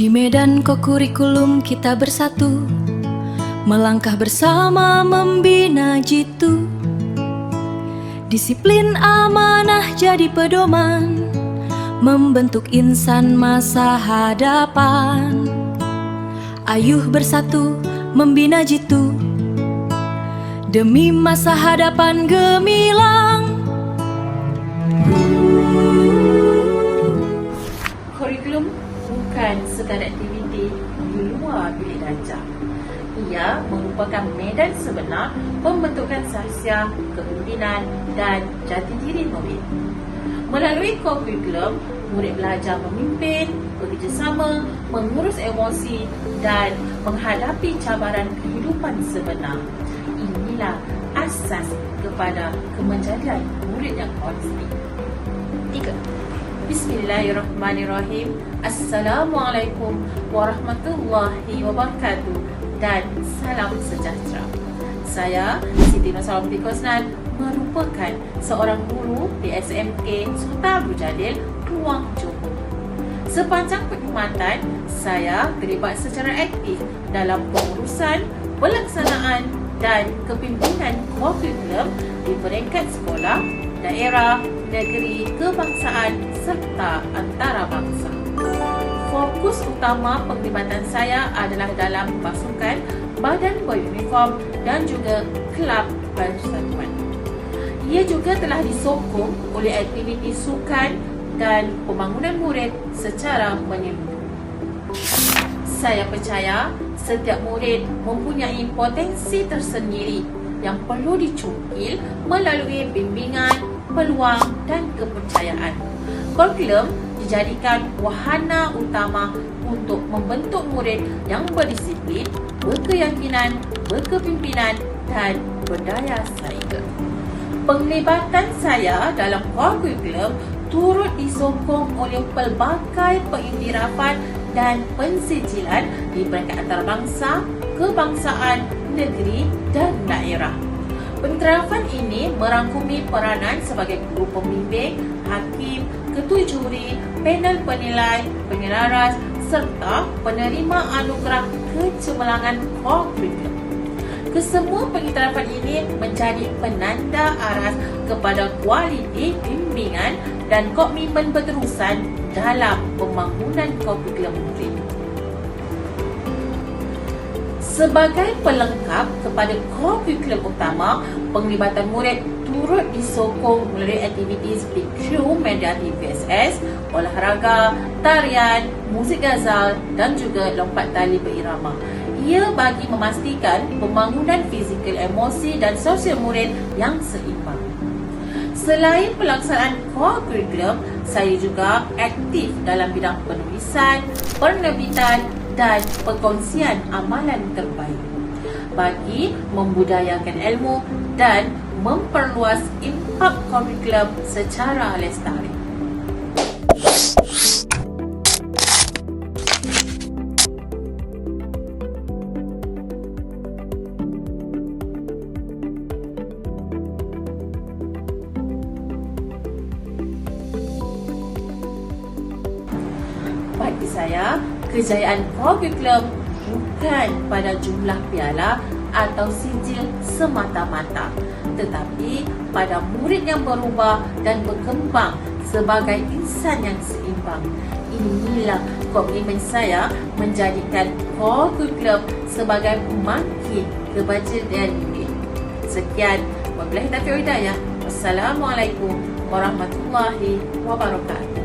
Di medan kokurikulum kita bersatu, melangkah bersama membina jitu. Disiplin amanah jadi pedoman, membentuk insan masa hadapan. Ayuh bersatu membina jitu, demi masa hadapan gemilang. Kurikulum bukan sekadar aktiviti di luar bilik darjah. Ia merupakan medan sebenar pembentukan sahsiah, kepimpinan dan jati diri murid. Melalui kurikulum, murid belajar memimpin, bekerjasama, mengurus emosi dan menghadapi cabaran kehidupan sebenar. Inilah asas kepada kemenjadian murid yang holistik. 3. Bismillahirrahmanirrahim. Assalamualaikum warahmatullahi wabarakatuh dan salam sejahtera. Saya Siti Nursalamati Kusnan merupakan seorang guru di SMK Sultan Abdul Jalil, Kluang Johor. Sepanjang perkhidmatan, saya terlibat secara aktif dalam pengurusan, pelaksanaan dan kepimpinan kurikulum di peringkat sekolah, daerah, negeri, kebangsaan serta antarabangsa. Fokus utama penglibatan saya adalah dalam pasukan, badan beruniform dan juga kelab persatuan. Ia juga telah disokong oleh aktiviti sukan dan pembangunan murid secara menyeluruh. Saya percaya setiap murid mempunyai potensi tersendiri yang perlu dicungkil melalui bimbingan, peluang dan kepercayaan. Kurikulum dijadikan wahana utama untuk membentuk murid yang berdisiplin, berkeyakinan, berkepimpinan dan berdaya saing. Penglibatan saya dalam kurikulum turut disokong oleh pelbagai pengiktirafan dan pensijilan di peringkat antarabangsa, kebangsaan, negeri dan daerah. Penterafan ini merangkumi peranan sebagai guru pembimbing, hakim, ketua juri, panel penilai, penyelaras serta penerima anugerah kecemerlangan kurikulum. Kesemua pengiktirafan ini menjadi penanda aras kepada kualiti bimbingan dan komitmen berterusan dalam pembangunan kurikulum murid. Sebagai pelengkap kepada kurikulum utama, penglibatan murid turut disokong melalui aktiviti seperti Q Media TVSS, olahraga, tarian, musik ghazal dan juga lompat tali berirama. Ia bagi memastikan pembangunan fizikal, emosi dan sosial murid yang seimbang. Selain pelaksanaan kurikulum, saya juga aktif dalam bidang penulisan, penerbitan dan perkongsian amalan terbaik bagi membudayakan ilmu dan memperluas impak kurikulum secara lestari. Bagi saya, kejayaan kurikulum bukan pada jumlah piala atau sijil semata-mata, tetapi pada murid yang berubah dan berkembang sebagai insan yang seimbang. Inilah komitmen saya menjadikan kurikulum sebagai pembangkit kebajikan murid. Sekian, wabillahi taufiq wal hidayah. Wassalamualaikum warahmatullahi wabarakatuh.